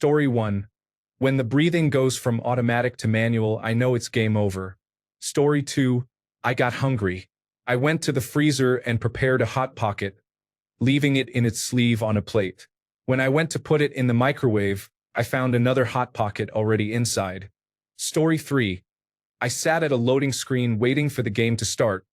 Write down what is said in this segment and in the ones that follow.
Story 1. When the breathing goes from automatic to manual, I know it's game over. Story 2. I got hungry. I went to the freezer and prepared a Hot Pocket, leaving it in its sleeve on a plate. When I went to put it in the microwave, I found another Hot Pocket already inside. Story 3. I sat at a loading screen waiting for the game to start,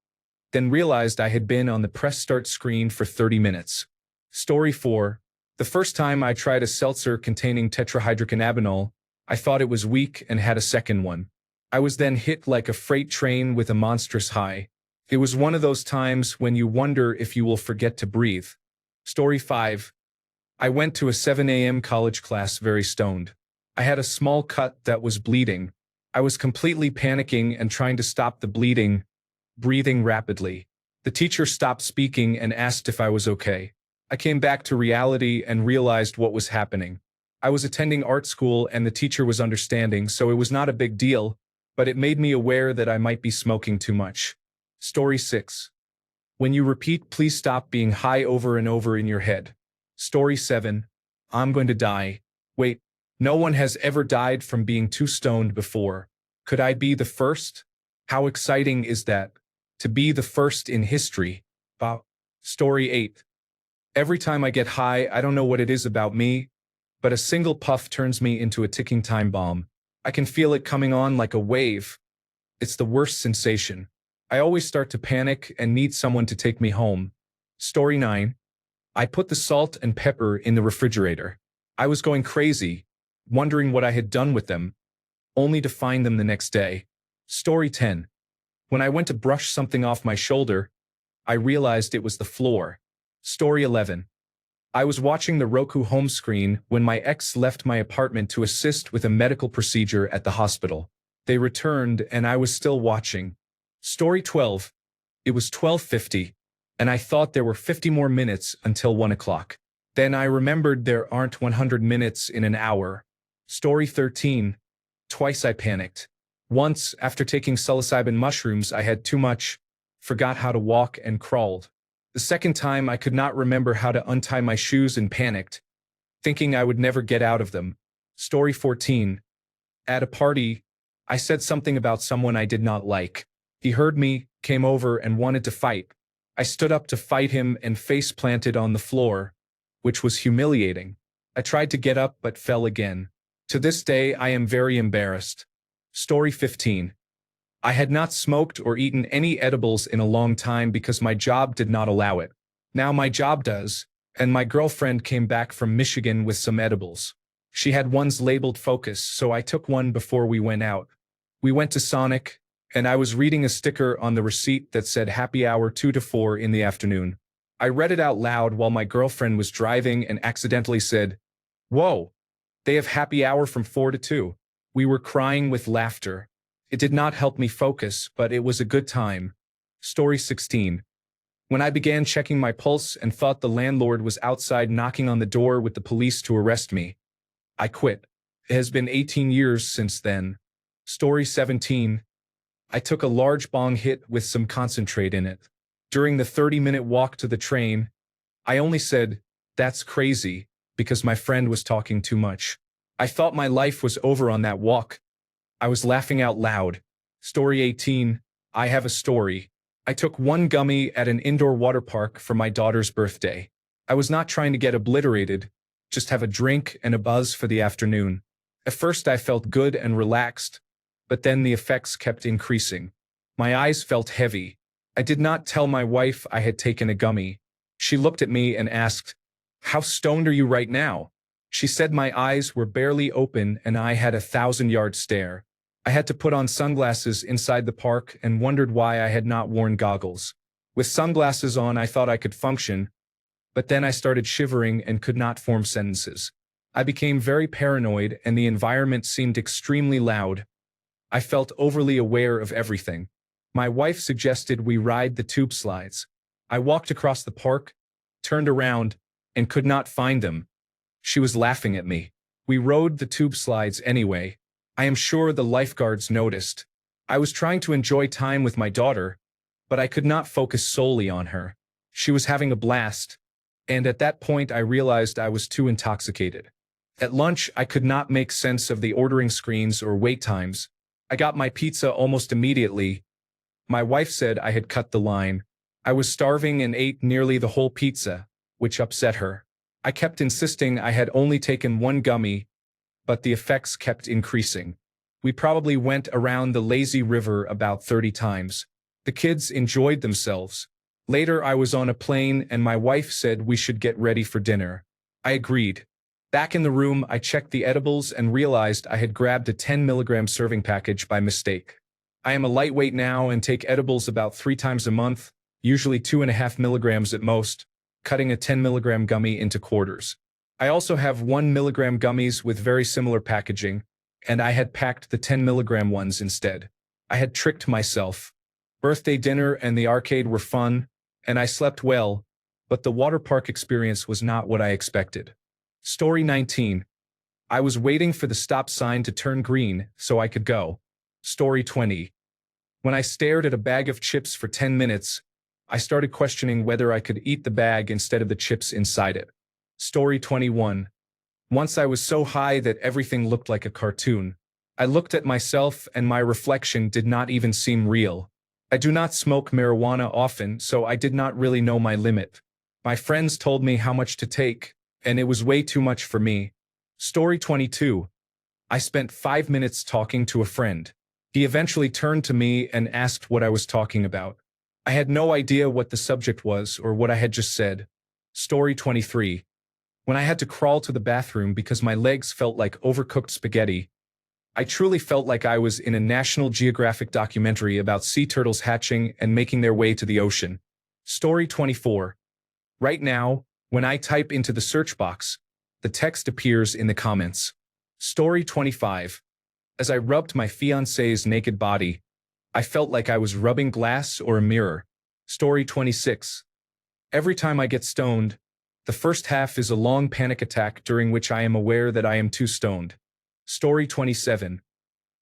then realized I had been on the press start screen for 30 minutes. Story 4. The first time I tried a seltzer containing tetrahydrocannabinol, I thought it was weak and had a second one. I was then hit like a freight train with a monstrous high. It was one of those times when you wonder if you will forget to breathe. Story 5. I went to a 7 a.m. college class very stoned. I had a small cut that was bleeding. I was completely panicking and trying to stop the bleeding, breathing rapidly. The teacher stopped speaking and asked if I was okay. I came back to reality and realized what was happening. I was attending art school and the teacher was understanding, so it was not a big deal, but it made me aware that I might be smoking too much. Story 6. When you repeat, please stop being high over and over in your head. Story 7. I'm going to die. Wait, no one has ever died from being too stoned before. Could I be the first? How exciting is that? To be the first in history. Wow. Story 8. Every time I get high, I don't know what it is about me, but a single puff turns me into a ticking time bomb. I can feel it coming on like a wave. It's the worst sensation. I always start to panic and need someone to take me home. Story 9. I put the salt and pepper in the refrigerator. I was going crazy, wondering what I had done with them, only to find them the next day. Story 10. When I went to brush something off my shoulder, I realized it was the floor. Story 11. I was watching the Roku home screen when my ex left my apartment to assist with a medical procedure at the hospital. They returned and I was still watching. Story 12. It was 12:50, and I thought there were 50 more minutes until 1 o'clock. Then I remembered there aren't 100 minutes in an hour. Story 13. Twice I panicked. Once, after taking psilocybin mushrooms, I had too much, forgot how to walk and crawled. The second time, I could not remember how to untie my shoes and panicked, thinking I would never get out of them. Story 14. At a party, I said something about someone I did not like. He heard me, came over, and wanted to fight. I stood up to fight him and face planted on the floor, which was humiliating. I tried to get up but fell again. To this day, I am very embarrassed. Story 15. I had not smoked or eaten any edibles in a long time because my job did not allow it. Now my job does, and my girlfriend came back from Michigan with some edibles. She had ones labeled Focus, so I took one before we went out. We went to Sonic, and I was reading a sticker on the receipt that said happy hour 2 to 4 in the afternoon. I read it out loud while my girlfriend was driving and accidentally said, "Whoa, they have happy hour from 4 to 2. We were crying with laughter. It did not help me focus, but it was a good time. Story 16. When I began checking my pulse and thought the landlord was outside knocking on the door with the police to arrest me, I quit. It has been 18 years since then. Story 17. I took a large bong hit with some concentrate in it. During the 30-minute walk to the train, I only said, "That's crazy," because my friend was talking too much. I thought my life was over on that walk. I was laughing out loud. Story 18. I have a story. I took one gummy at an indoor water park for my daughter's birthday. I was not trying to get obliterated, just have a drink and a buzz for the afternoon. At first I felt good and relaxed, but then the effects kept increasing. My eyes felt heavy. I did not tell my wife I had taken a gummy. She looked at me and asked, "How stoned are you right now?" She said my eyes were barely open and I had a 1,000-yard stare. I had to put on sunglasses inside the park and wondered why I had not worn goggles. With sunglasses on, I thought I could function, but then I started shivering and could not form sentences. I became very paranoid and the environment seemed extremely loud. I felt overly aware of everything. My wife suggested we ride the tube slides. I walked across the park, turned around, and could not find them. She was laughing at me. We rode the tube slides anyway. I am sure the lifeguards noticed. I was trying to enjoy time with my daughter, but I could not focus solely on her. She was having a blast, and at that point I realized I was too intoxicated. At lunch, I could not make sense of the ordering screens or wait times. I got my pizza almost immediately. My wife said I had cut the line. I was starving and ate nearly the whole pizza, which upset her. I kept insisting I had only taken one gummy, but the effects kept increasing. We probably went around the lazy river about 30 times. The kids enjoyed themselves. Later, I was on a plane and my wife said we should get ready for dinner. I agreed. Back in the room, I checked the edibles and realized I had grabbed a 10 mg serving package by mistake. I am a lightweight now and take edibles about 3 times a month, usually 2.5 milligrams at most, cutting a 10 mg gummy into quarters. I also have 1 mg gummies with very similar packaging, and I had packed the 10 mg ones instead. I had tricked myself. Birthday dinner and the arcade were fun, and I slept well, but the water park experience was not what I expected. Story 19. I was waiting for the stop sign to turn green so I could go. Story 20. When I stared at a bag of chips for 10 minutes, I started questioning whether I could eat the bag instead of the chips inside it. Story 21. Once I was so high that everything looked like a cartoon. I looked at myself and my reflection did not even seem real. I do not smoke marijuana often, so I did not really know my limit. My friends told me how much to take, and it was way too much for me. Story 22. I spent 5 minutes talking to a friend. He eventually turned to me and asked what I was talking about. I had no idea what the subject was or what I had just said. Story 23. When I had to crawl to the bathroom because my legs felt like overcooked spaghetti, I truly felt like I was in a National Geographic documentary about sea turtles hatching and making their way to the ocean. Story 24. Right now, when I type into the search box, the text appears in the comments. Story 25. As I rubbed my fiancé's naked body, I felt like I was rubbing glass or a mirror. Story 26. Every time I get stoned, the first half is a long panic attack during which I am aware that I am too stoned. Story 27.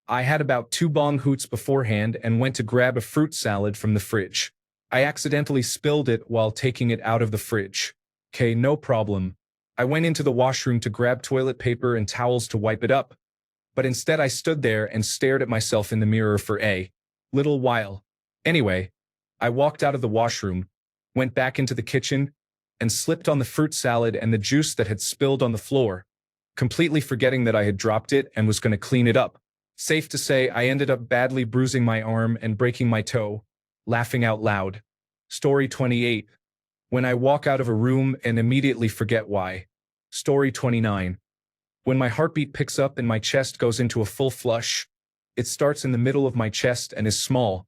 I had about 2 bong hoots beforehand and went to grab a fruit salad from the fridge. I accidentally spilled it while taking it out of the fridge. Okay, no problem. I went into the washroom to grab toilet paper and towels to wipe it up, but instead I stood there and stared at myself in the mirror for a little while. Anyway, I walked out of the washroom, went back into the kitchen, and slipped on the fruit salad and the juice that had spilled on the floor, completely forgetting that I had dropped it and was going to clean it up. Safe to say, I ended up badly bruising my arm and breaking my toe, laughing out loud. Story 28. When I walk out of a room and immediately forget why. Story 29. When my heartbeat picks up and my chest goes into a full flush, it starts in the middle of my chest and is small,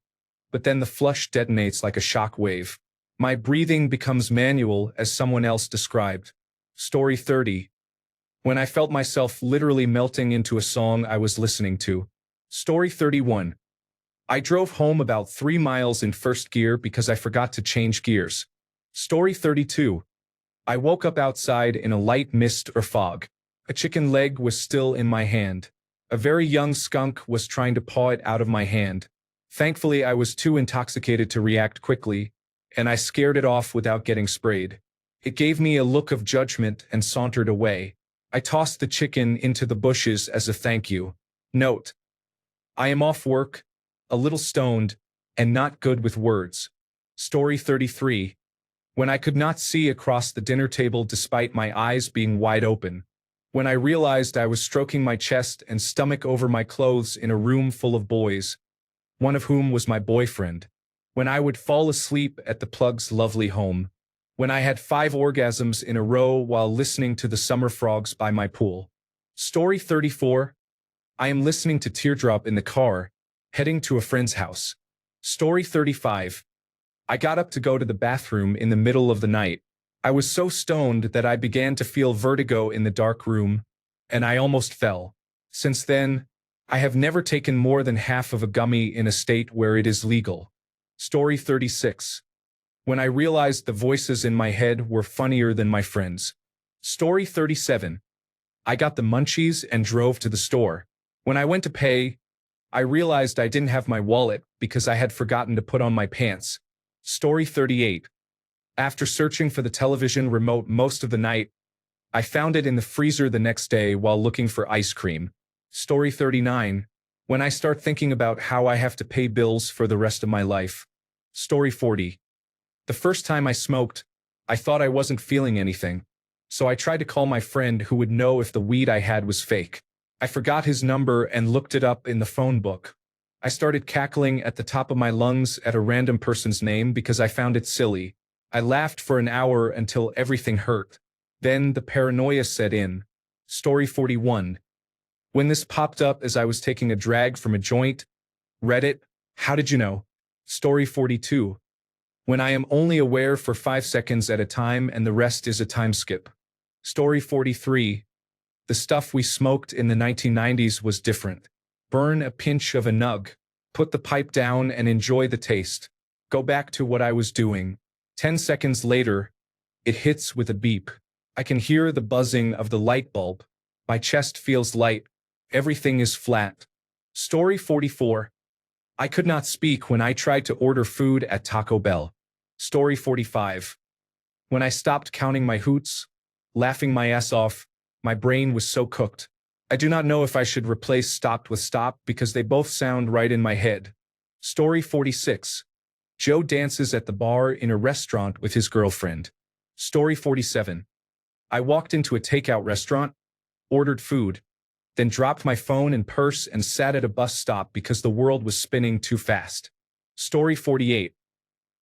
but then the flush detonates like a shock wave. My breathing becomes manual, as someone else described. Story 30. When I felt myself literally melting into a song I was listening to. Story 31. I drove home about 3 miles in first gear because I forgot to change gears. Story 32. I woke up outside in a light mist or fog. A chicken leg was still in my hand. A very young skunk was trying to paw it out of my hand. Thankfully, I was too intoxicated to react quickly, and I scared it off without getting sprayed. It gave me a look of judgment and sauntered away. I tossed the chicken into the bushes as a thank you. Note: I am off work, a little stoned, and not good with words. Story 33. When I could not see across the dinner table despite my eyes being wide open. When I realized I was stroking my chest and stomach over my clothes in a room full of boys, one of whom was my boyfriend. When I would fall asleep at the plug's lovely home. When I had 5 orgasms in a row while listening to the summer frogs by my pool. Story 34. I am listening to Teardrop in the car, heading to a friend's house. Story 35. I got up to go to the bathroom in the middle of the night. I was so stoned that I began to feel vertigo in the dark room, and I almost fell. Since then, I have never taken more than half of a gummy in a state where it is legal. Story 36. When I realized the voices in my head were funnier than my friends. Story 37. I got the munchies and drove to the store. When I went to pay, I realized I didn't have my wallet because I had forgotten to put on my pants. Story 38. After searching for the television remote most of the night, I found it in the freezer the next day while looking for ice cream. Story 39. When I start thinking about how I have to pay bills for the rest of my life. Story 40. The first time I smoked, I thought I wasn't feeling anything. So I tried to call my friend who would know if the weed I had was fake. I forgot his number and looked it up in the phone book. I started cackling at the top of my lungs at a random person's name because I found it silly. I laughed for an hour until everything hurt. Then the paranoia set in. Story 41. When this popped up as I was taking a drag from a joint. Reddit, how did you know? Story 42. When I am only aware for 5 seconds at a time and the rest is a time skip. Story 43. The stuff we smoked in the 1990s was different. Burn a pinch of a nug. Put the pipe down and enjoy the taste. Go back to what I was doing. 10 seconds later, it hits with a beep. I can hear the buzzing of the light bulb. My chest feels light. Everything is flat. Story 44. I could not speak when I tried to order food at Taco Bell. Story 45. When I stopped counting my hoots, laughing my ass off, my brain was so cooked. I do not know if I should replace stopped with stop because they both sound right in my head. Story 46. Joe dances at the bar in a restaurant with his girlfriend. Story 47. I walked into a takeout restaurant, ordered food, then dropped my phone and purse and sat at a bus stop because the world was spinning too fast. Story 48.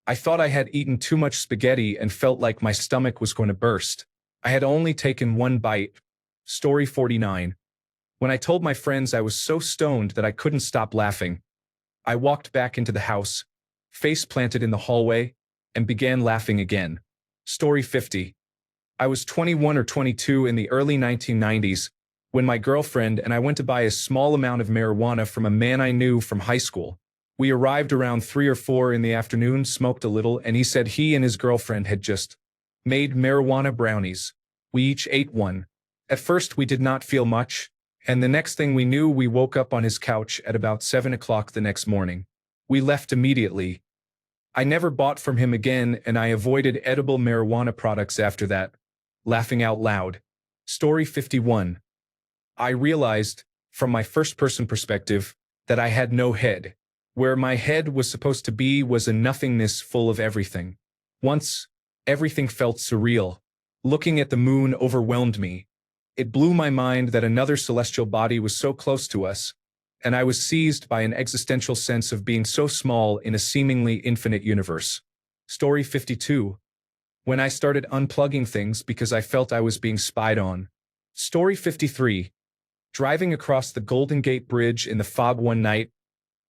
I thought I had eaten too much spaghetti and felt like my stomach was going to burst. I had only taken one bite. Story 49. When I told my friends I was so stoned that I couldn't stop laughing, I walked back into the house, face planted in the hallway, and began laughing again. Story 50. I was 21 or 22 in the early 1990s when my girlfriend and I went to buy a small amount of marijuana from a man I knew from high school. We arrived around 3 or 4 in the afternoon, smoked a little, and he said he and his girlfriend had just made marijuana brownies. We each ate one. At first we did not feel much, and the next thing we knew we woke up on his couch at about 7 o'clock the next morning. We left immediately. I never bought from him again and I avoided edible marijuana products after that. Laughing out loud. Story 51. I realized, from my first-person perspective, that I had no head. Where my head was supposed to be was a nothingness full of everything. Once, everything felt surreal. Looking at the moon overwhelmed me. It blew my mind that another celestial body was so close to us, and I was seized by an existential sense of being so small in a seemingly infinite universe. Story 52. When I started unplugging things because I felt I was being spied on. Story 53. Driving across the Golden Gate Bridge in the fog one night,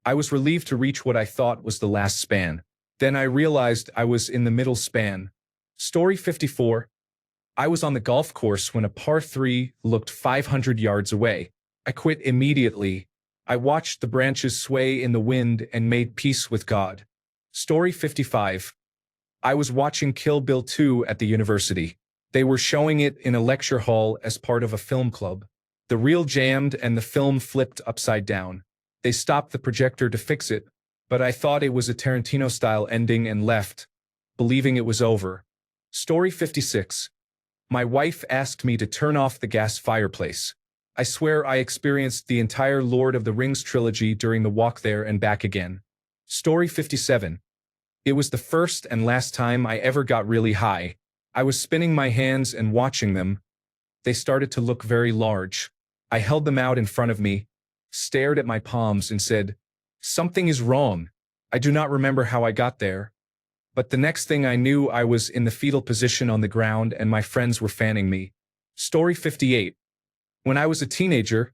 I was relieved to reach what I thought was the last span. Then I realized I was in the middle span. Story 54. I was on the golf course when a par 3 looked 500 yards away. I quit immediately. I watched the branches sway in the wind and made peace with God. Story 55. I was watching Kill Bill 2 at the university. They were showing it in a lecture hall as part of a film club. The reel jammed and the film flipped upside down. They stopped the projector to fix it, but I thought it was a Tarantino-style ending and left, believing it was over. Story 56. My wife asked me to turn off the gas fireplace. I swear I experienced the entire Lord of the Rings trilogy during the walk there and back again. Story 57. It was the first and last time I ever got really high. I was spinning my hands and watching them. They started to look very large. I held them out in front of me, stared at my palms and said, "Something is wrong." I do not remember how I got there. But the next thing I knew I was in the fetal position on the ground and my friends were fanning me. Story 58. When I was a teenager,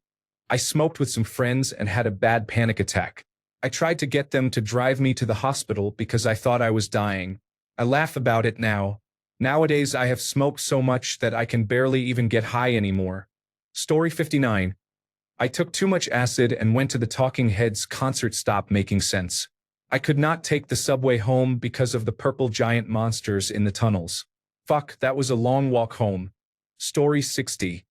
I smoked with some friends and had a bad panic attack. I tried to get them to drive me to the hospital because I thought I was dying. I laugh about it now. Nowadays I have smoked so much that I can barely even get high anymore. Story 59. I took too much acid and went to the Talking Heads concert. Stop making sense. I could not take the subway home because of the purple giant monsters in the tunnels. Fuck, that was a long walk home. Story 60.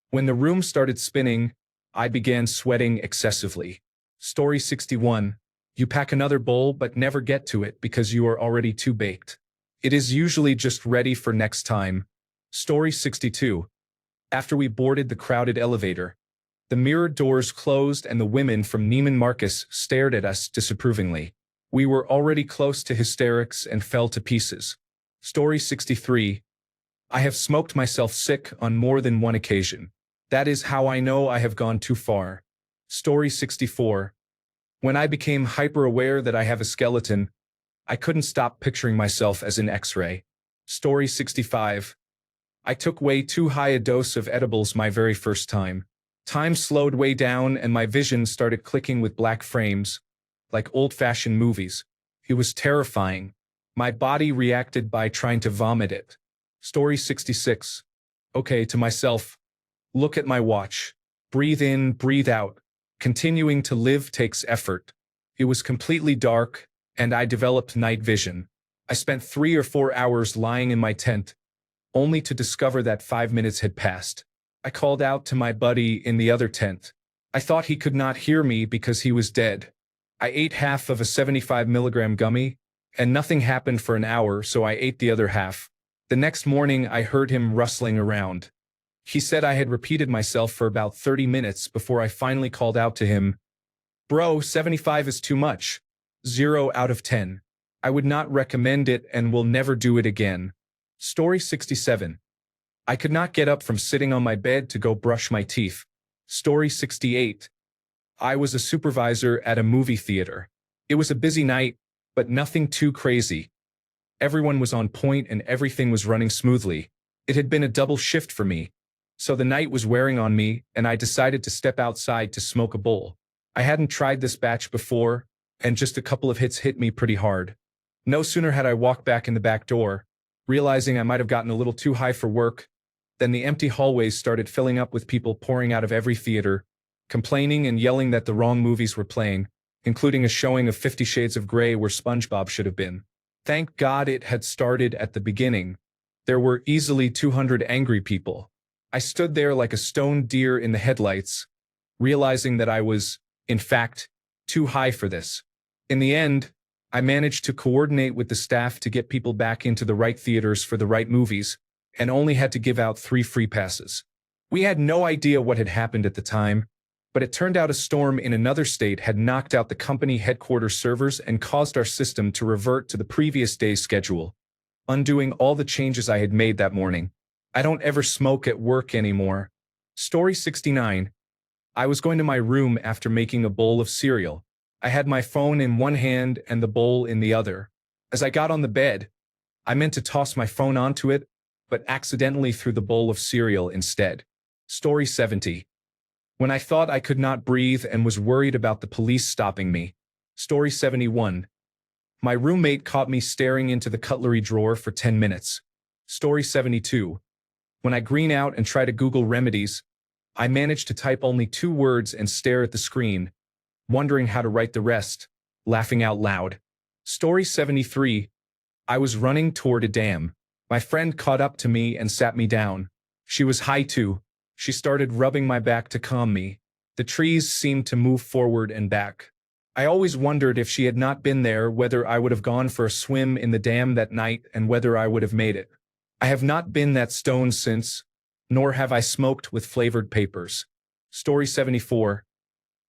When the room started spinning, I began sweating excessively. Story 61. You pack another bowl but never get to it because you are already too baked. It is usually just ready for next time. Story 62. After we boarded the crowded elevator, the mirrored doors closed and the women from Neiman Marcus stared at us disapprovingly. We were already close to hysterics and fell to pieces. Story 63. I have smoked myself sick on more than one occasion. That is how I know I have gone too far. Story 64. When I became hyper-aware that I have a skeleton, I couldn't stop picturing myself as an X-ray. Story 65. I took way too high a dose of edibles my very first time. Time slowed way down and my vision started clicking with black frames, like old-fashioned movies. It was terrifying. My body reacted by trying to vomit it. Story 66. Okay, to myself. Look at my watch. Breathe in, breathe out. Continuing to live takes effort. It was completely dark, and I developed night vision. I spent 3 or 4 hours lying in my tent, only to discover that 5 minutes had passed. I called out to my buddy in the other tent. I thought he could not hear me because he was dead. I ate half of a 75-milligram gummy, and nothing happened for an hour, so I ate the other half. The next morning, I heard him rustling around. He said I had repeated myself for about 30 minutes before I finally called out to him. Bro, 75 is too much. 0 out of 10. I would not recommend it and will never do it again. Story 67. I could not get up from sitting on my bed to go brush my teeth. Story 68. I was a supervisor at a movie theater. It was a busy night, but nothing too crazy. Everyone was on point and everything was running smoothly. It had been a double shift for me. So the night was wearing on me, and I decided to step outside to smoke a bowl. I hadn't tried this batch before, and just a couple of hits hit me pretty hard. No sooner had I walked back in the back door, realizing I might have gotten a little too high for work, than the empty hallways started filling up with people pouring out of every theater, complaining and yelling that the wrong movies were playing, including a showing of 50 Shades of Grey where SpongeBob should have been. Thank God it had started at the beginning. There were easily 200 angry people. I stood there like a stone deer in the headlights, realizing that I was, in fact, too high for this. In the end, I managed to coordinate with the staff to get people back into the right theaters for the right movies, and only had to give out 3 free passes. We had no idea what had happened at the time, but it turned out a storm in another state had knocked out the company headquarters servers and caused our system to revert to the previous day's schedule, undoing all the changes I had made that morning. I don't ever smoke at work anymore. Story 69. I was going to my room after making a bowl of cereal. I had my phone in one hand and the bowl in the other. As I got on the bed, I meant to toss my phone onto it, but accidentally threw the bowl of cereal instead. Story 70. When I thought I could not breathe and was worried about the police stopping me. Story 71. My roommate caught me staring into the cutlery drawer for 10 minutes. Story 72. When I green out and try to Google remedies, I manage to type only 2 words and stare at the screen, wondering how to write the rest, laughing out loud. Story 73. I was running toward a dam. My friend caught up to me and sat me down. She was high too. She started rubbing my back to calm me. The trees seemed to move forward and back. I always wondered if she had not been there whether I would have gone for a swim in the dam that night and whether I would have made it. I have not been that stoned since, nor have I smoked with flavored papers. Story 74.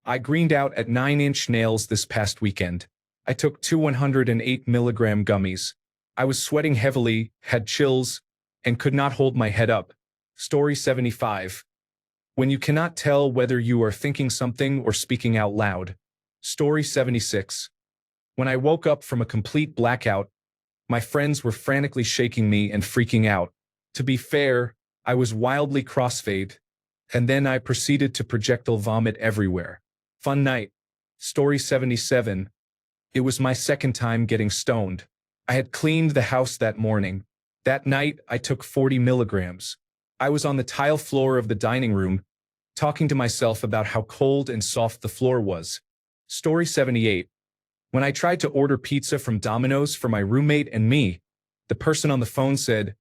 I greened out at 9-inch nails this past weekend. I took 2 108-milligram gummies. I was sweating heavily, had chills, and could not hold my head up. Story 75. When you cannot tell whether you are thinking something or speaking out loud. Story 76. When I woke up from a complete blackout, my friends were frantically shaking me and freaking out. To be fair, I was wildly crossfade, and then I proceeded to projectile vomit everywhere. Fun night. Story 77. It was my second time getting stoned. I had cleaned the house that morning. That night, I took 40 milligrams. I was on the tile floor of the dining room, talking to myself about how cold and soft the floor was. Story 78. When I tried to order pizza from Domino's for my roommate and me, the person on the phone said,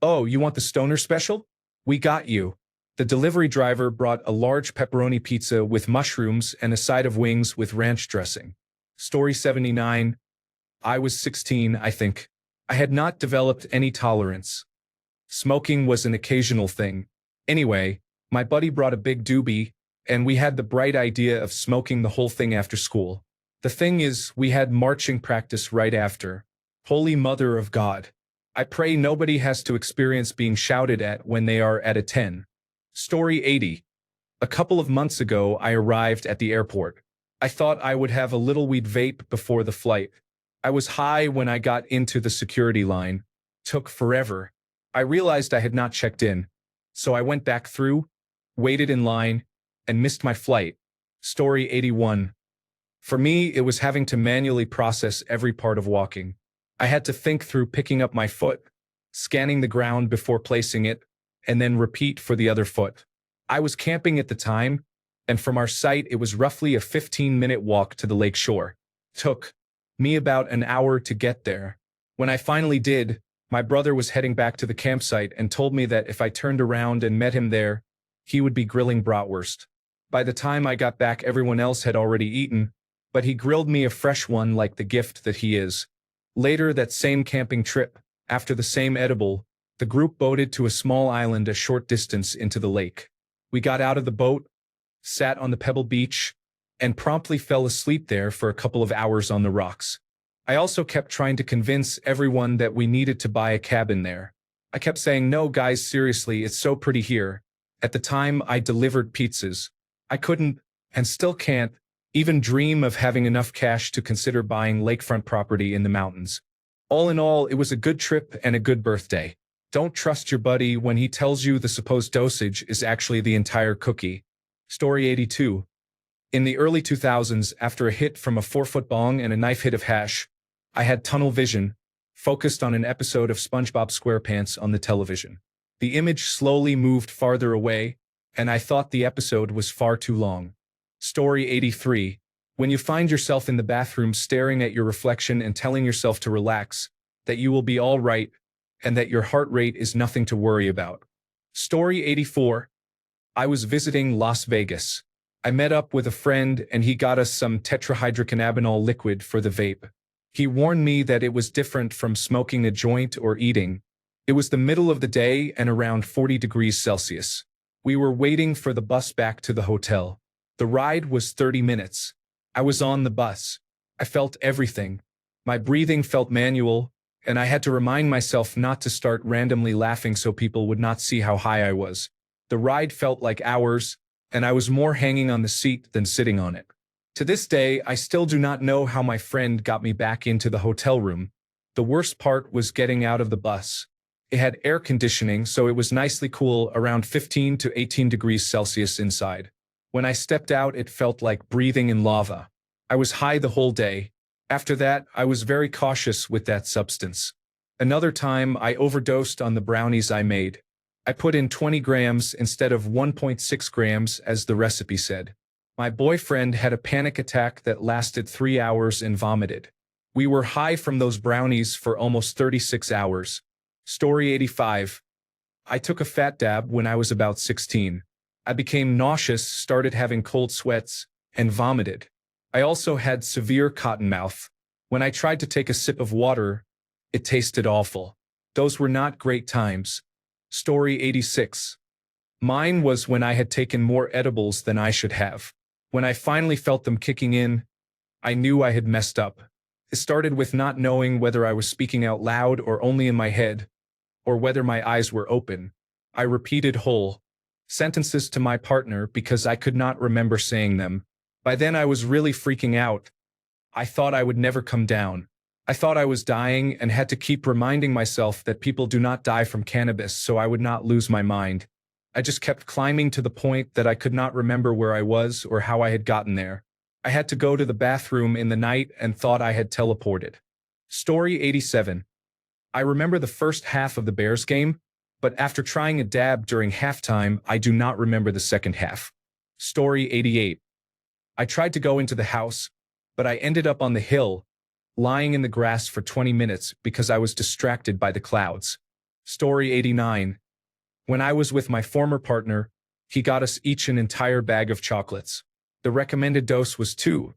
"Oh, you want the stoner special? We got you." The delivery driver brought a large pepperoni pizza with mushrooms and a side of wings with ranch dressing. Story 79. I was 16, I think. I had not developed any tolerance. Smoking was an occasional thing. Anyway, my buddy brought a big doobie, and we had the bright idea of smoking the whole thing after school. The thing is, we had marching practice right after. Holy Mother of God. I pray nobody has to experience being shouted at when they are at a 10. Story 80. A couple of months ago, I arrived at the airport. I thought I would have a little weed vape before the flight. I was high when I got into the security line. Took forever. I realized I had not checked in. So I went back through, waited in line, and missed my flight. Story 81. For me, it was having to manually process every part of walking. I had to think through picking up my foot, scanning the ground before placing it, and then repeat for the other foot. I was camping at the time, and from our site it was roughly a 15-minute walk to the lake shore. Took me about an hour to get there. When I finally did, my brother was heading back to the campsite and told me that if I turned around and met him there, he would be grilling bratwurst. By the time I got back, everyone else had already eaten, but he grilled me a fresh one like the gift that he is. Later that same camping trip, after the same edible, the group boated to a small island a short distance into the lake. We got out of the boat, sat on the pebble beach, and promptly fell asleep there for a couple of hours on the rocks. I also kept trying to convince everyone that we needed to buy a cabin there. I kept saying, no guys, seriously, it's so pretty here. At the time, I delivered pizzas. I couldn't, and still can't, even dream of having enough cash to consider buying lakefront property in the mountains. All in all, it was a good trip and a good birthday. Don't trust your buddy when he tells you the supposed dosage is actually the entire cookie. Story 82. In the early 2000s, after a hit from a 4-foot bong and a knife hit of hash, I had tunnel vision, focused on an episode of SpongeBob SquarePants on the television. The image slowly moved farther away, and I thought the episode was far too long. Story 83. When you find yourself in the bathroom staring at your reflection and telling yourself to relax, that you will be all right, and that your heart rate is nothing to worry about. Story 84. I was visiting Las Vegas. I met up with a friend and he got us some tetrahydrocannabinol liquid for the vape. He warned me that it was different from smoking a joint or eating. It was the middle of the day and around 40 degrees Celsius. We were waiting for the bus back to the hotel. The ride was 30 minutes. I was on the bus. I felt everything. My breathing felt manual, and I had to remind myself not to start randomly laughing so people would not see how high I was. The ride felt like hours, and I was more hanging on the seat than sitting on it. To this day, I still do not know how my friend got me back into the hotel room. The worst part was getting out of the bus. It had air conditioning, so it was nicely cool, around 15 to 18 degrees Celsius inside. When I stepped out, it felt like breathing in lava. I was high the whole day. After that, I was very cautious with that substance. Another time, I overdosed on the brownies I made. I put in 20 grams instead of 1.6 grams as the recipe said. My boyfriend had a panic attack that lasted 3 hours and vomited. We were high from those brownies for almost 36 hours. Story 85. I took a fat dab when I was about 16. I became nauseous, started having cold sweats, and vomited. I also had severe cotton mouth. When I tried to take a sip of water, it tasted awful. Those were not great times. Story 86. Mine was when I had taken more edibles than I should have. When I finally felt them kicking in, I knew I had messed up. It started with not knowing whether I was speaking out loud or only in my head, or whether my eyes were open. I repeated whole sentences to my partner because I could not remember saying them. By then I was really freaking out. I thought I would never come down. I thought I was dying and had to keep reminding myself that people do not die from cannabis so I would not lose my mind. I just kept climbing to the point that I could not remember where I was or how I had gotten there. I had to go to the bathroom in the night and thought I had teleported. Story 87. I remember the first half of the Bears game, but after trying a dab during halftime, I do not remember the second half. Story 88. I tried to go into the house, but I ended up on the hill, lying in the grass for 20 minutes because I was distracted by the clouds. Story 89. When I was with my former partner, he got us each an entire bag of chocolates. The recommended dose was 2,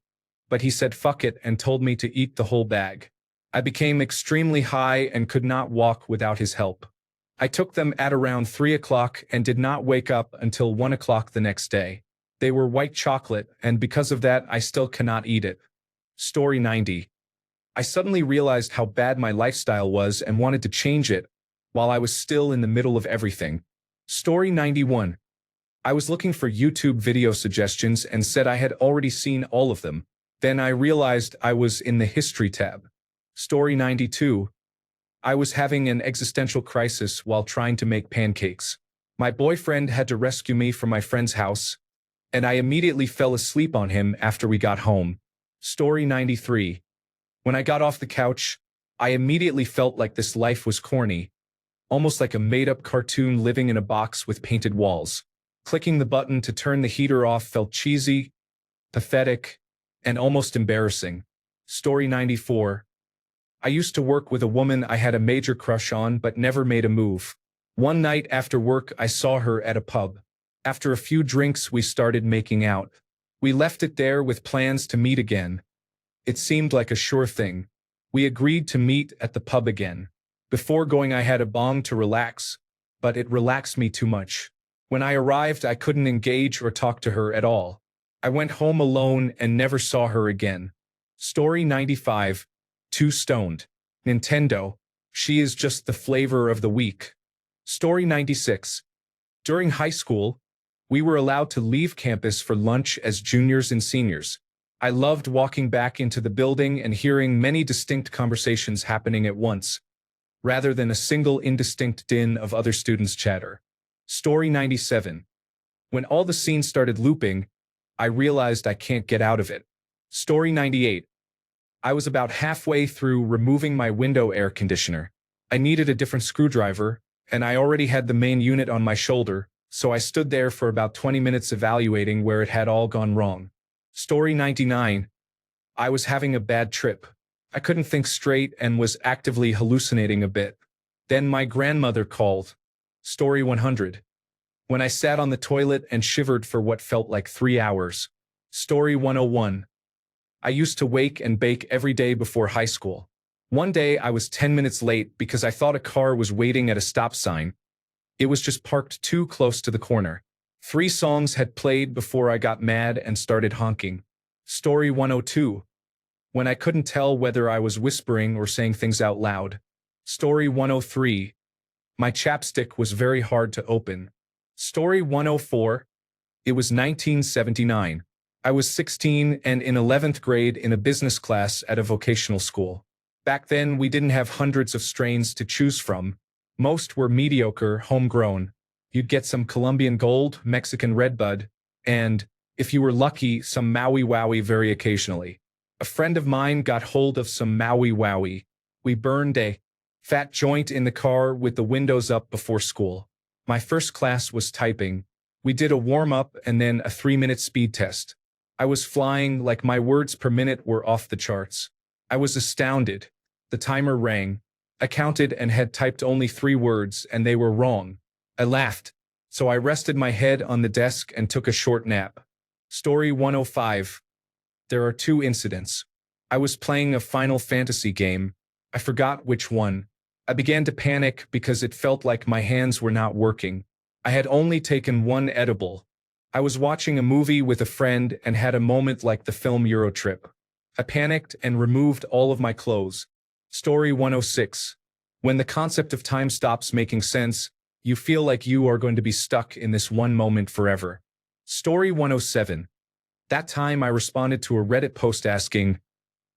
but he said fuck it and told me to eat the whole bag. I became extremely high and could not walk without his help. I took them at around 3 o'clock and did not wake up until 1 o'clock the next day. They were white chocolate, and because of that I still cannot eat it. Story 90. I suddenly realized how bad my lifestyle was and wanted to change it, while I was still in the middle of everything. Story 91. I was looking for YouTube video suggestions and said I had already seen all of them. Then I realized I was in the History tab. Story 92. I was having an existential crisis while trying to make pancakes. My boyfriend had to rescue me from my friend's house, and I immediately fell asleep on him after we got home. Story 93. When I got off the couch, I immediately felt like this life was corny, almost like a made-up cartoon living in a box with painted walls. Clicking the button to turn the heater off felt cheesy, pathetic, and almost embarrassing. Story 94. I used to work with a woman I had a major crush on but never made a move. One night after work I saw her at a pub. After a few drinks we started making out. We left it there with plans to meet again. It seemed like a sure thing. We agreed to meet at the pub again. Before going I had a bong to relax, but it relaxed me too much. When I arrived I couldn't engage or talk to her at all. I went home alone and never saw her again. Story 95. Too stoned. Nintendo. She is just the flavor of the week. Story 96. During high school, we were allowed to leave campus for lunch as juniors and seniors. I loved walking back into the building and hearing many distinct conversations happening at once, rather than a single indistinct din of other students' chatter. Story 97. When all the scenes started looping, I realized I can't get out of it. Story 98. I was about halfway through removing my window air conditioner. I needed a different screwdriver, and I already had the main unit on my shoulder, so I stood there for about 20 minutes evaluating where it had all gone wrong. Story 99. I was having a bad trip. I couldn't think straight and was actively hallucinating a bit. Then my grandmother called. Story 100. When I sat on the toilet and shivered for what felt like 3 hours. Story 101. I used to wake and bake every day before high school. One day I was 10 minutes late because I thought a car was waiting at a stop sign. It was just parked too close to the corner. 3 songs had played before I got mad and started honking. Story 102. When I couldn't tell whether I was whispering or saying things out loud. Story 103. My chapstick was very hard to open. Story 104. It was 1979. I was 16 and in 11th grade in a business class at a vocational school. Back then, we didn't have hundreds of strains to choose from. Most were mediocre, homegrown. You'd get some Colombian Gold, Mexican Redbud, and, if you were lucky, some Maui Wowie very occasionally. A friend of mine got hold of some Maui Wowie. We burned a fat joint in the car with the windows up before school. My first class was typing. We did a warm-up and then a 3-minute speed test. I was flying like my words per minute were off the charts. I was astounded. The timer rang. I counted and had typed only 3 words, and they were wrong. I laughed, so I rested my head on the desk and took a short nap. Story 105. There are 2 incidents. I was playing a Final Fantasy game. I forgot which one. I began to panic because it felt like my hands were not working. I had only taken 1 edible. I was watching a movie with a friend and had a moment like the film Eurotrip. I panicked and removed all of my clothes. Story 106. When the concept of time stops making sense, you feel like you are going to be stuck in this one moment forever. Story 107. That time I responded to a Reddit post asking,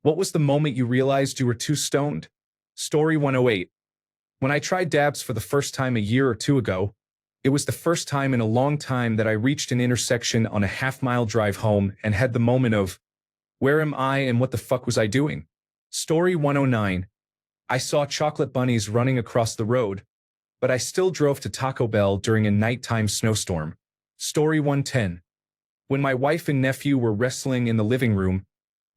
"What was the moment you realized you were too stoned?" Story 108. When I tried dabs for the first time a year or 2 ago, it was the first time in a long time that I reached an intersection on a half-mile drive home and had the moment of, where am I and what the fuck was I doing? Story 109. I saw chocolate bunnies running across the road, but I still drove to Taco Bell during a nighttime snowstorm. Story 110. When my wife and nephew were wrestling in the living room,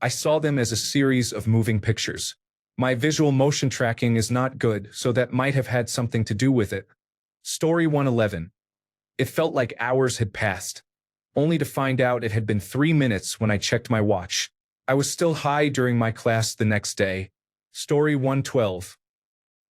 I saw them as a series of moving pictures. My visual motion tracking is not good, so that might have had something to do with it. Story 111. It felt like hours had passed, only to find out it had been 3 minutes when I checked my watch. I was still high during my class the next day. Story 112.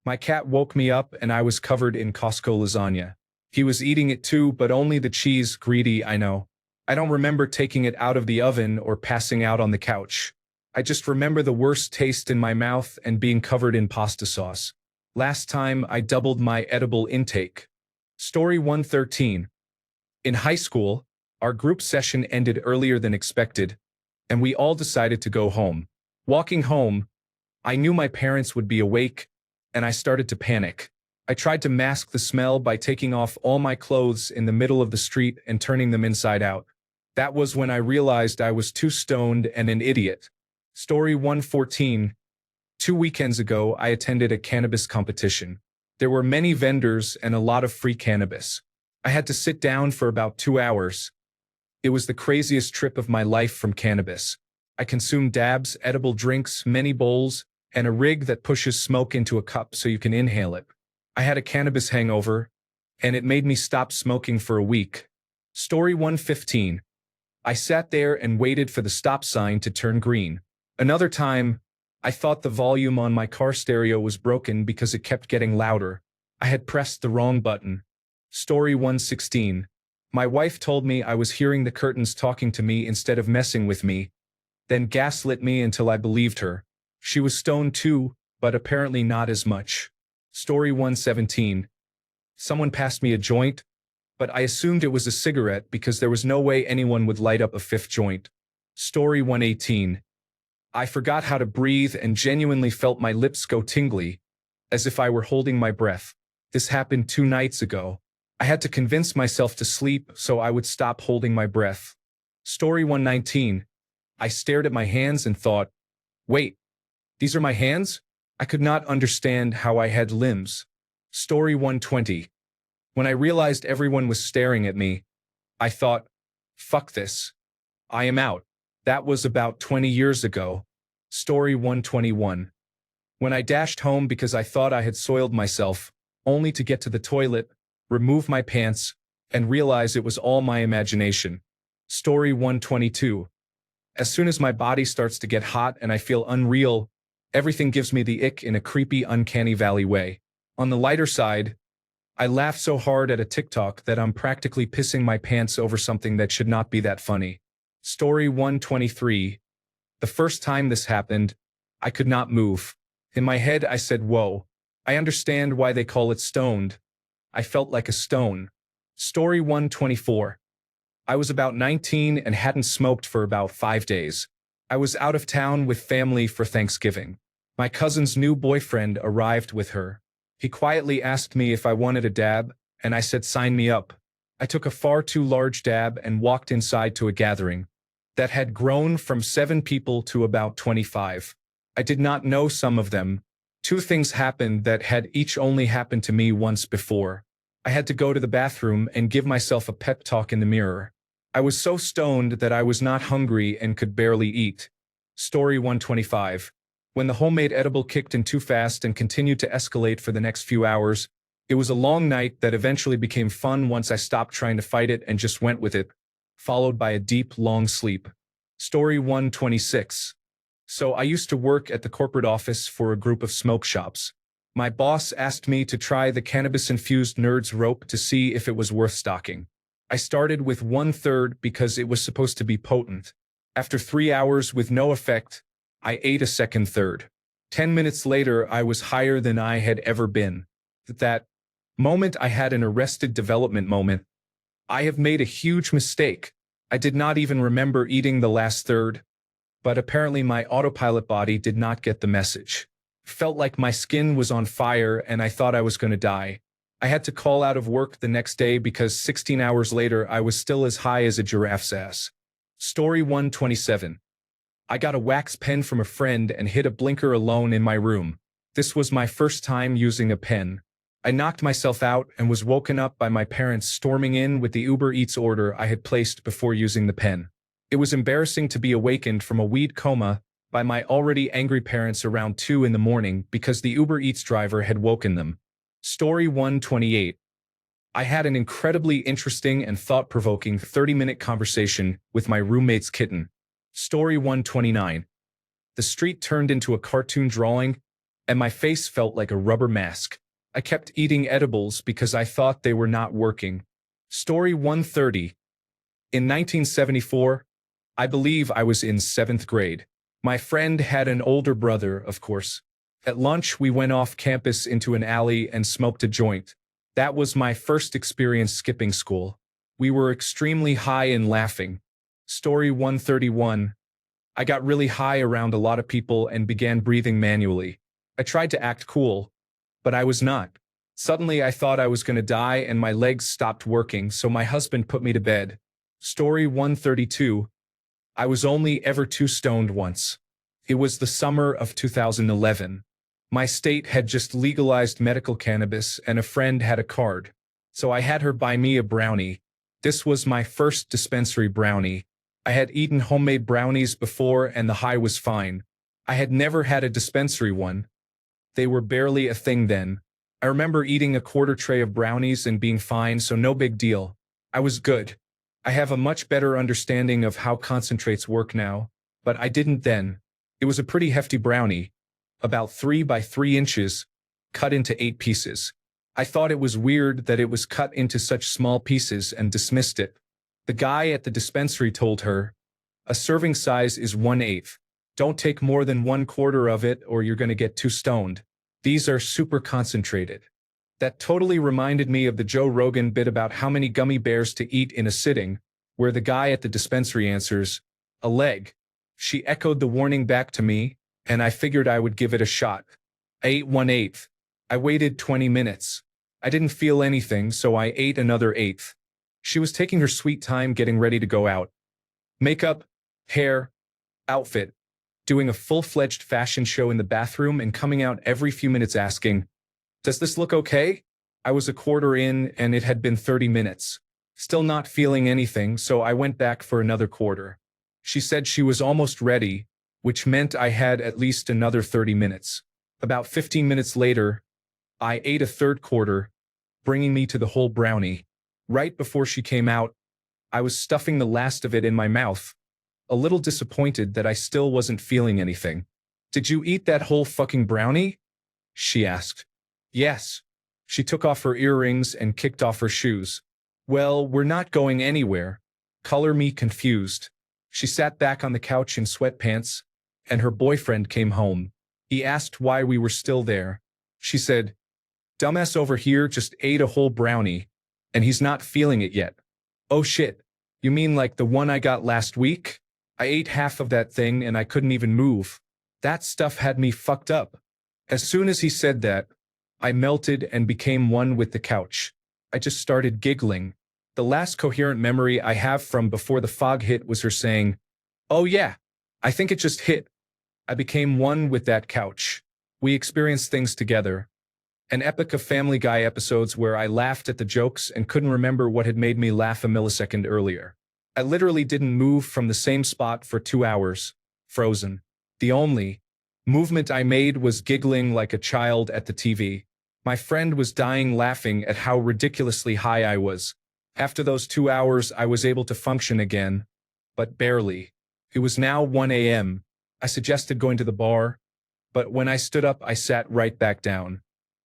My cat woke me up and I was covered in Costco lasagna. He was eating it too, but only the cheese, greedy, I know. I don't remember taking it out of the oven or passing out on the couch. I just remember the worst taste in my mouth and being covered in pasta sauce. Last time, I doubled my edible intake. Story 113. In high school, our group session ended earlier than expected, and we all decided to go home. Walking home, I knew my parents would be awake, and I started to panic. I tried to mask the smell by taking off all my clothes in the middle of the street and turning them inside out. That was when I realized I was too stoned and an idiot. Story 114. 2 weekends ago, I attended a cannabis competition. There were many vendors and a lot of free cannabis. I had to sit down for about 2 hours. It was the craziest trip of my life from cannabis. I consumed dabs, edible drinks, many bowls, and a rig that pushes smoke into a cup so you can inhale it. I had a cannabis hangover, and it made me stop smoking for a week. Story 115. I sat there and waited for the stop sign to turn green. Another time, I thought the volume on my car stereo was broken because it kept getting louder. I had pressed the wrong button. Story 116. My wife told me I was hearing the curtains talking to me instead of messing with me, then gaslit me until I believed her. She was stoned too, but apparently not as much. Story 117. Someone passed me a joint, but I assumed it was a cigarette because there was no way anyone would light up a fifth joint. Story 118. I forgot how to breathe and genuinely felt my lips go tingly, as if I were holding my breath. This happened 2 nights ago. I had to convince myself to sleep so I would stop holding my breath. Story 119. I stared at my hands and thought, wait, these are my hands? I could not understand how I had limbs. Story 120. When I realized everyone was staring at me, I thought, fuck this. I am out. That was about 20 years ago. Story 121. When I dashed home because I thought I had soiled myself, only to get to the toilet, remove my pants, and realize it was all my imagination. Story 122. As soon as my body starts to get hot and I feel unreal, everything gives me the ick in a creepy, uncanny valley way. On the lighter side, I laugh so hard at a TikTok that I'm practically pissing my pants over something that should not be that funny. Story 123. The first time this happened, I could not move. In my head, I said, whoa. I understand why they call it stoned. I felt like a stone. Story 124. I was about 19 and hadn't smoked for about 5 days. I was out of town with family for Thanksgiving. My cousin's new boyfriend arrived with her. He quietly asked me if I wanted a dab, and I said sign me up. I took a far too large dab and walked inside to a gathering that had grown from 7 people to about 25. I did not know some of them. 2 things happened that had each only happened to me once before. I had to go to the bathroom and give myself a pep talk in the mirror. I was so stoned that I was not hungry and could barely eat. Story 125. When the homemade edible kicked in too fast and continued to escalate for the next few hours, it was a long night that eventually became fun once I stopped trying to fight it and just went with it, followed by a deep, long sleep. Story 126. So I used to work at the corporate office for a group of smoke shops. My boss asked me to try the cannabis-infused Nerds rope to see if it was worth stocking. I started with 1/3 because it was supposed to be potent. After 3 hours with no effect, I ate a second third. 10 minutes later, I was higher than I had ever been. That moment I had an arrested development moment. I have made a huge mistake. I did not even remember eating the last third, but apparently my autopilot body did not get the message. Felt like my skin was on fire and I thought I was going to die. I had to call out of work the next day because 16 hours later I was still as high as a giraffe's ass. Story 127. I got a wax pen from a friend and hit a blinker alone in my room. This was my first time using a pen. I knocked myself out and was woken up by my parents storming in with the Uber Eats order I had placed before using the pen. It was embarrassing to be awakened from a weed coma by my already angry parents around 2 in the morning because the Uber Eats driver had woken them. Story 128. I had an incredibly interesting and thought-provoking 30-minute conversation with my roommate's kitten. Story 129. The street turned into a cartoon drawing, and my face felt like a rubber mask. I kept eating edibles because I thought they were not working. Story 130. In 1974, I believe I was in 7th grade. My friend had an older brother, of course. At lunch, we went off campus into an alley and smoked a joint. That was my first experience skipping school. We were extremely high and laughing. Story 131. I got really high around a lot of people and began breathing manually. I tried to act cool, but I was not. Suddenly, I thought I was going to die and my legs stopped working, so my husband put me to bed. Story 132. I was only ever too stoned once. It was the summer of 2011. My state had just legalized medical cannabis and a friend had a card. So I had her buy me a brownie. This was my first dispensary brownie. I had eaten homemade brownies before and the high was fine. I had never had a dispensary one. They were barely a thing then. I remember eating a quarter tray of brownies and being fine, so no big deal. I was good. I have a much better understanding of how concentrates work now, but I didn't then. It was a pretty hefty brownie, about 3 by 3 inches, cut into 8 pieces. I thought it was weird that it was cut into such small pieces and dismissed it. The guy at the dispensary told her, "A serving size is 1/8. Don't take more than 1/4 of it or you're gonna get too stoned. These are super concentrated." That totally reminded me of the Joe Rogan bit about how many gummy bears to eat in a sitting, where the guy at the dispensary answers, "A leg." She echoed the warning back to me, and I figured I would give it a shot. I ate 1/8. I waited 20 minutes. I didn't feel anything, so I ate another 1/8. She was taking her sweet time getting ready to go out. Makeup, hair, outfit, doing a full-fledged fashion show in the bathroom and coming out every few minutes asking, "Does this look okay?" I was a quarter in and it had been 30 minutes. Still not feeling anything, so I went back for another quarter. She said she was almost ready, which meant I had at least another 30 minutes. About 15 minutes later, I ate a third quarter, bringing me to the whole brownie. Right before she came out, I was stuffing the last of it in my mouth, a little disappointed that I still wasn't feeling anything. "Did you eat that whole fucking brownie?" she asked. "Yes." She took off her earrings and kicked off her shoes. "Well, we're not going anywhere." Color me confused. She sat back on the couch in sweatpants, and her boyfriend came home. He asked why we were still there. She said, "Dumbass over here just ate a whole brownie, and he's not feeling it yet." "Oh shit, you mean like the one I got last week?" I ate half of that thing and I couldn't even move. That stuff had me fucked up. As soon as he said that, I melted and became one with the couch. I just started giggling. The last coherent memory I have from before the fog hit was her saying, "Oh yeah, I think it just hit." I became one with that couch. We experienced things together. An epic of Family Guy episodes where I laughed at the jokes and couldn't remember what had made me laugh a millisecond earlier. I literally didn't move from the same spot for 2 hours, frozen. The only movement I made was giggling like a child at the TV. My friend was dying laughing at how ridiculously high I was. After those 2 hours, I was able to function again, but barely. It was now 1 a.m. I suggested going to the bar, but when I stood up, I sat right back down.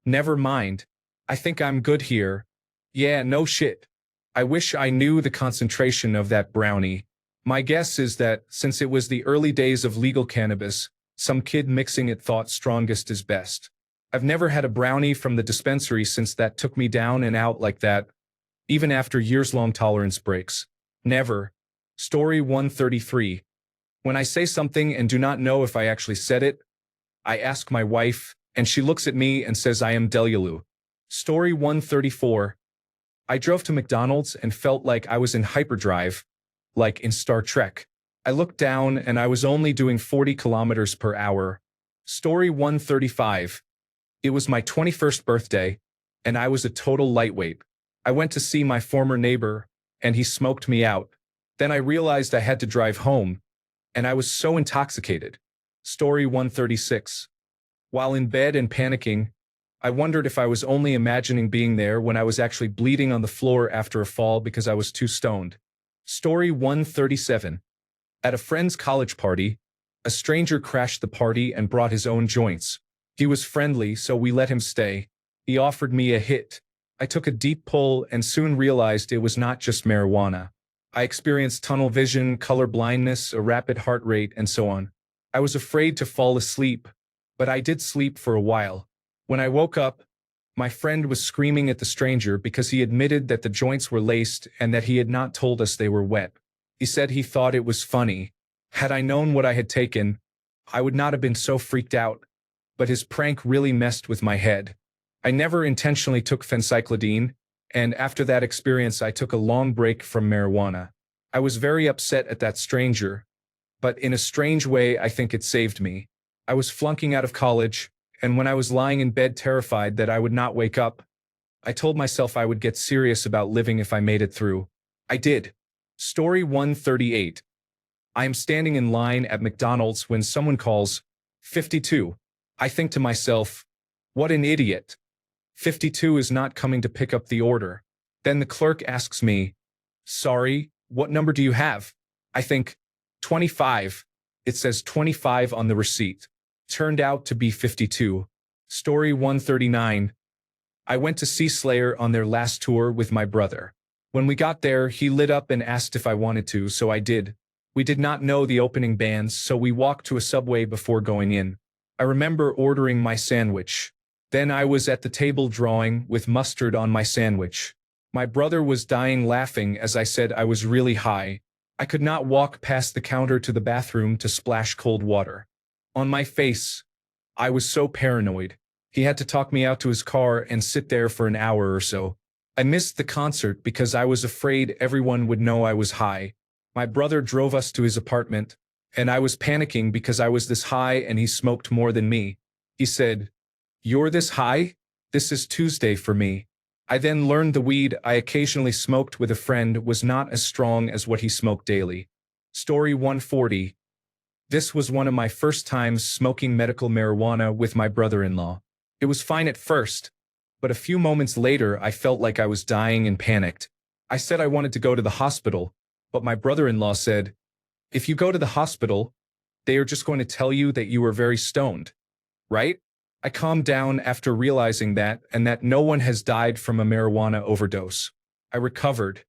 "Never mind. I think I'm good here." "Yeah, no shit. I wish I knew the concentration of that brownie." My guess is that, since it was the early days of legal cannabis, some kid mixing it thought strongest is best. I've never had a brownie from the dispensary since that took me down and out like that, even after years-long tolerance breaks. Never. Story 133. When I say something and do not know if I actually said it, I ask my wife, and she looks at me and says I am Delulu. Story 134. I drove to McDonald's and felt like I was in hyperdrive, like in Star Trek. I looked down and I was only doing 40 kilometers per hour. Story 135. It was my 21st birthday, and I was a total lightweight. I went to see my former neighbor, and he smoked me out. Then I realized I had to drive home, and I was so intoxicated. Story 136. While in bed and panicking, I wondered if I was only imagining being there when I was actually bleeding on the floor after a fall because I was too stoned. Story 137. At a friend's college party, a stranger crashed the party and brought his own joints. He was friendly, so we let him stay. He offered me a hit. I took a deep pull and soon realized it was not just marijuana. I experienced tunnel vision, color blindness, a rapid heart rate, and so on. I was afraid to fall asleep, but I did sleep for a while. When I woke up, my friend was screaming at the stranger because he admitted that the joints were laced and that he had not told us they were wet. He said he thought it was funny. Had I known what I had taken, I would not have been so freaked out, but his prank really messed with my head. I never intentionally took phencyclidine, and after that experience I took a long break from marijuana. I was very upset at that stranger, but in a strange way I think it saved me. I was flunking out of college, and when I was lying in bed terrified that I would not wake up, I told myself I would get serious about living if I made it through. I did. Story 138. I am standing in line at McDonald's when someone calls 52. I think to myself, what an idiot. 52 is not coming to pick up the order. Then the clerk asks me, sorry, what number do you have? I think, 25. It says 25 on the receipt. Turned out to be 52. Story 139. I went to see Slayer on their last tour with my brother. When we got there, he lit up and asked if I wanted to, so I did. We did not know the opening bands, so we walked to a Subway before going in. I remember ordering my sandwich. Then I was at the table drawing with mustard on my sandwich. My brother was dying laughing as I said I was really high. I could not walk past the counter to the bathroom to splash cold water. On my face, I was so paranoid. He had to talk me out to his car and sit there for an hour or so. I missed the concert because I was afraid everyone would know I was high. My brother drove us to his apartment, and I was panicking because I was this high and he smoked more than me. He said, "You're this high? This is Tuesday for me." I then learned the weed I occasionally smoked with a friend was not as strong as what he smoked daily. Story 140. This was one of my first times smoking medical marijuana with my brother-in-law. It was fine at first, but a few moments later I felt like I was dying and panicked. I said I wanted to go to the hospital, but my brother-in-law said, "If you go to the hospital, they are just going to tell you that you were very stoned, right?" I calmed down after realizing that and that no one has died from a marijuana overdose. I recovered.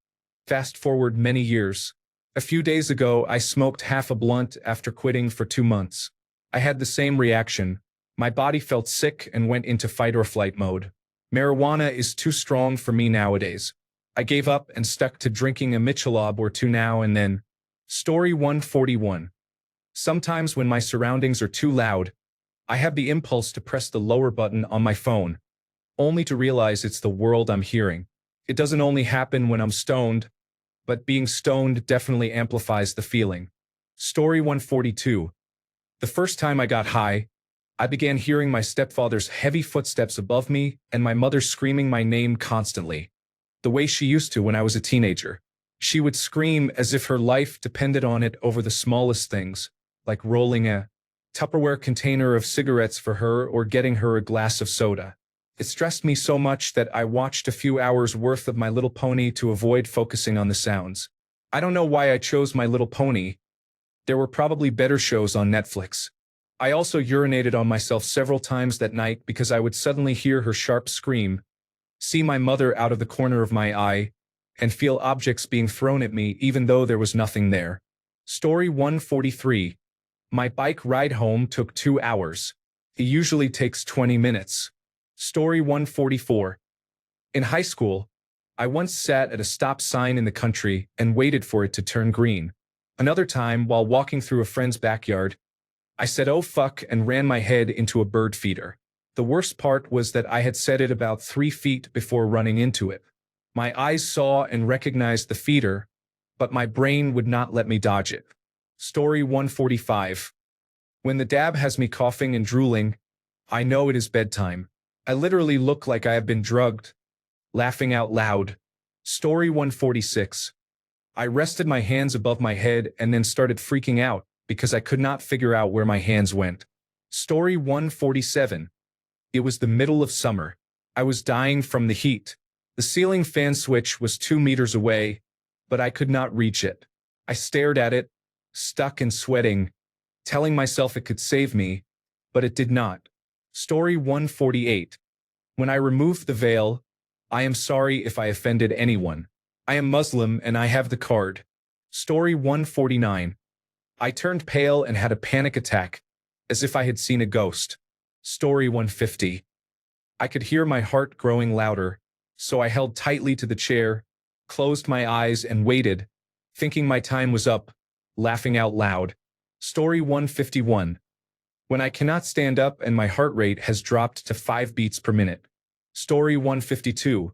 Fast forward many years. A few days ago, I smoked half a blunt after quitting for 2 months. I had the same reaction. My body felt sick and went into fight or flight mode. Marijuana is too strong for me nowadays. I gave up and stuck to drinking a Michelob or two now and then. Story 141. Sometimes when my surroundings are too loud, I have the impulse to press the lower button on my phone, only to realize it's the world I'm hearing. It doesn't only happen when I'm stoned, but being stoned definitely amplifies the feeling. Story 142. The first time I got high, I began hearing my stepfather's heavy footsteps above me and my mother screaming my name constantly, the way she used to when I was a teenager. She would scream as if her life depended on it over the smallest things, like rolling a Tupperware container of cigarettes for her or getting her a glass of soda. It stressed me so much that I watched a few hours worth of My Little Pony to avoid focusing on the sounds. I don't know why I chose My Little Pony. There were probably better shows on Netflix. I also urinated on myself several times that night because I would suddenly hear her sharp scream, see my mother out of the corner of my eye, and feel objects being thrown at me even though there was nothing there. Story 143. My bike ride home took 2 hours. It usually takes 20 minutes. Story 144. In high school, I once sat at a stop sign in the country and waited for it to turn green. Another time, while walking through a friend's backyard, I said, "Oh fuck," and ran my head into a bird feeder. The worst part was that I had set it about 3 feet before running into it. My eyes saw and recognized the feeder, but my brain would not let me dodge it. Story 145. When the dab has me coughing and drooling, I know it is bedtime. I literally look like I have been drugged, laughing out loud. Story 146. I rested my hands above my head and then started freaking out because I could not figure out where my hands went. Story 147. It was the middle of summer. I was dying from the heat. The ceiling fan switch was 2 meters away, but I could not reach it. I stared at it, stuck and sweating, telling myself it could save me, but it did not. Story 148. When I removed the veil, I am sorry if I offended anyone. I am Muslim and I have the card. Story 149. I turned pale and had a panic attack, as if I had seen a ghost. Story 150. I could hear my heart growing louder, so I held tightly to the chair, closed my eyes and waited, thinking my time was up, laughing out loud. Story 151. When I cannot stand up and my heart rate has dropped to 5 beats per minute. Story 152.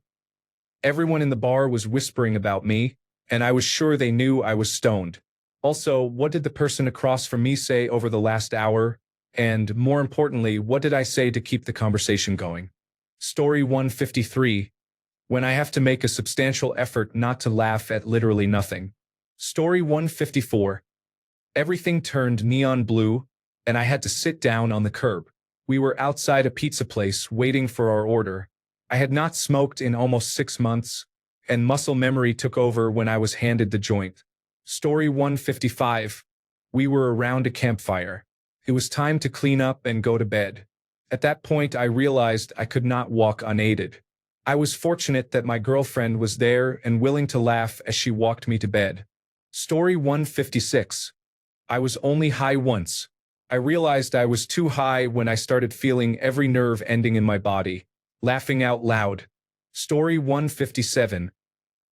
Everyone in the bar was whispering about me, and I was sure they knew I was stoned. Also, what did the person across from me say over the last hour? And, more importantly, what did I say to keep the conversation going? Story 153. When I have to make a substantial effort not to laugh at literally nothing. Story 154. Everything turned neon blue, and I had to sit down on the curb. We were outside a pizza place waiting for our order. I had not smoked in almost 6 months, and muscle memory took over when I was handed the joint. Story 155. We were around a campfire. It was time to clean up and go to bed. At that point, I realized I could not walk unaided. I was fortunate that my girlfriend was there and willing to laugh as she walked me to bed. Story 156. I was only high once. I realized I was too high when I started feeling every nerve ending in my body, laughing out loud. Story 157.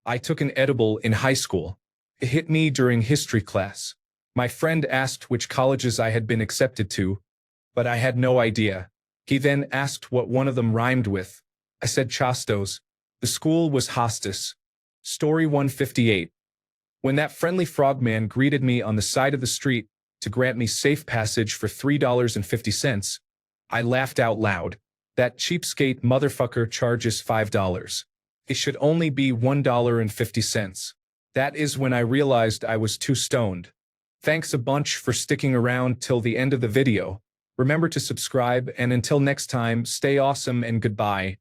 I took an edible in high school. It hit me during history class. My friend asked which colleges I had been accepted to, but I had no idea. He then asked what one of them rhymed with. I said Chastos. The school was Hostis. Story 158. When that friendly frogman greeted me on the side of the street to grant me safe passage for $3.50, I laughed out loud. That cheapskate motherfucker charges $5. It should only be $1.50. That is when I realized I was too stoned. Thanks a bunch for sticking around till the end of the video. Remember to subscribe, and until next time, stay awesome and goodbye.